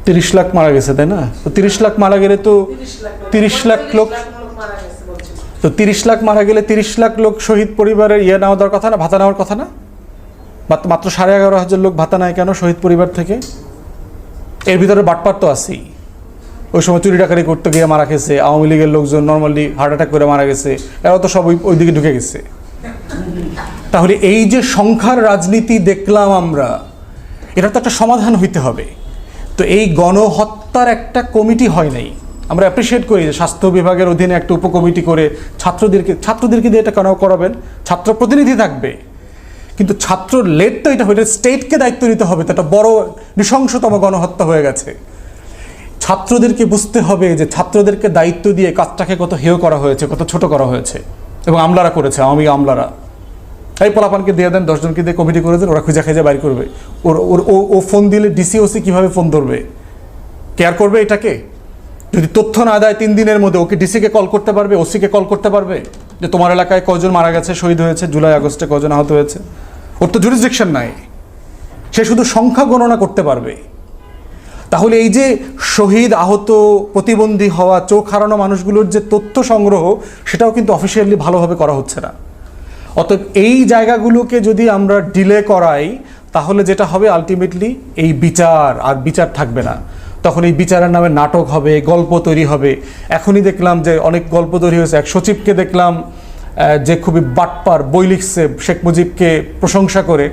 30 লাখ মারা গেছে, তাই না? তো 30 লাখ মারা গেলে তো 30 লাখ লোক, তো 30 লাখ মারা গেলে 30 লাখ লোক শহীদ পরিবারের নেওয়া দেওয়ার কথা না, ভাতা নেওয়ার কথা না? মাত্র 11,500 লোক ভাতা নেয় কেন শহীদ পরিবার থেকে? এর ভিতরে বাটপার তো আছেই। ওই সময় চুরি ডাকাতি করতে গিয়ে মারা গেছে, আওয়ামী লীগের লোকজন নর্মালি হার্ট অ্যাটাক করে মারা গেছে, এরাও তো সব ওই দিকে ঢুকে গেছে। তাহলে এই যে সংখ্যার রাজনীতি দেখলাম আমরা, এটা তো একটা সমাধান হইতে হবে। তো এই গণহত্যার একটা কমিটি হয় নাই। আমরা অ্যাপ্রিসিয়েট করি যে স্বাস্থ্য বিভাগের অধীনে একটা উপকমিটি করে ছাত্রদেরকে দিয়ে এটা কেন করাবেন? ছাত্র প্রতিনিধি থাকবে, কিন্তু ছাত্র লেট তো এটা হইলে স্টেটকে দায়িত্ব নিতে হবে। তো একটা বড় নৃশংসতম গণহত্যা হয়ে গেছে। ছাত্রদেরকে বুঝতে হবে যে ছাত্রদেরকে দায়িত্ব দিয়ে কাজটাকে কত হেয় করা হয়েছে, কত ছোট করা হয়েছে, এবং আমলারা করেছে, আওয়ামী আমলারা। এই পোলাপানকে দিয়ে দেন, 10 জনকে দিয়ে কমিটি করে দেন, ওরা খুঁজে খুঁজে বাইর করবে। ও ফোন দিলে ডিসি ওসি কীভাবে ফোন ধরবে? কেয়ার করবে এটাকে? যদি তথ্য না দেয় 3 দিনের মধ্যে, ওকে ডিসিকে কল করতে পারবে, ওসিকে কল করতে পারবে যে তোমার এলাকায় কজন মারা গেছে, শহীদ হয়েছে, জুলাই আগস্টে কজন আহত হয়েছে? ওর তো জুরিসডিকশন নাই, সে শুধু সংখ্যা গণনা করতে পারবে। তাহলে এই যে শহীদ, আহত, প্রতিবন্ধী হওয়া, চোখ হারানো মানুষগুলোর যে তথ্য সংগ্রহ, সেটাও কিন্তু অফিসিয়ালি ভালোভাবে করা হচ্ছে না। অতএব এই জায়গাগুলোকে যদি আমরা ডিলে করাই, তাহলে যেটা হবে আলটিমেটলি এই বিচার থাকবে না। তখন এই বিচারের নামে নাটক হবে, গল্প তৈরি হবে। এখনই দেখলাম যে অনেক গল্প তৈরি হয়েছে। এক সচিবকে দেখলাম যে খুবই বাটপার, বই লিখছে শেখ মুজিবকে প্রশংসা করে।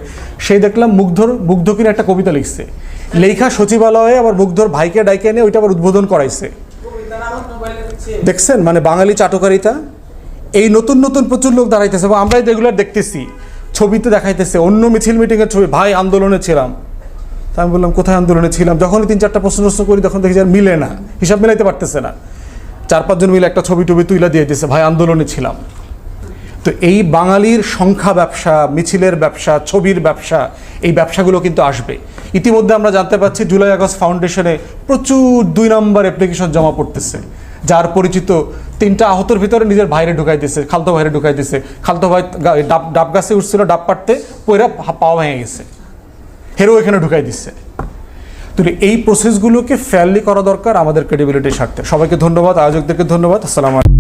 সেই দেখলাম মুগ্ধ কিনা একটা কবিতা লিখছে, লেখা সচিবালয়ে আবার মুগ্ধর ভাইকে ডাইকে নিয়ে ওইটা আবার উদ্বোধন করাইছে। দেখছেন মানে বাঙালি চাটকারিতা। এই নতুন প্রচুর লোক দাঁড়াইতেছে, এবং আমরাই রেগুলার দেখতেছি, ছবিতে দেখাইতেছে অন্য মিছিল মিটিংয়ের ছবি, ভাই আন্দোলনে ছিলাম। তা আমি বললাম কোথায় আন্দোলনে ছিলাম? যখনই 3-4টা প্রশ্ন করি তখন দেখি আর মিলে না, হিসাব মিলাইতে পারতেছে না। 4-5 জন মিলে একটা ছবি তুইলা দিয়ে দিতেছে, ভাই আন্দোলনে ছিলাম। তো এই বাঙালির সংখ্যা ব্যবসা, মিছিলের ব্যবসা, ছবির ব্যবসা, এই ব্যবসাগুলো কিন্তু আসবে। ইতিমধ্যে আমরা জানতে পারছি জুলাই আগস্ট ফাউন্ডেশনে প্রচুর 2 নম্বর অ্যাপ্লিকেশন জমা পড়তেছে। যার পরিচিত 3টা আহতর ভিতরে নিজের ভাইরে ঢুকাই দিচ্ছে, খালতো ভাইরে ঢুকাই দিচ্ছে। খালতো ভাই ডাব গাছে উঠছিল, ডাব পাড়তে পয়রা পাওয়া ভেঙে গেছে, হেরো এখানে ঢুকাই দিচ্ছে। তো এই প্রসেসগুলোকে ফেয়ারলি করা দরকার আমাদের ক্রেডিবিলিটির স্বার্থে। সবাইকে ধন্যবাদ, আয়োজকদেরকে ধন্যবাদ। আসসালামু আলাইকুম।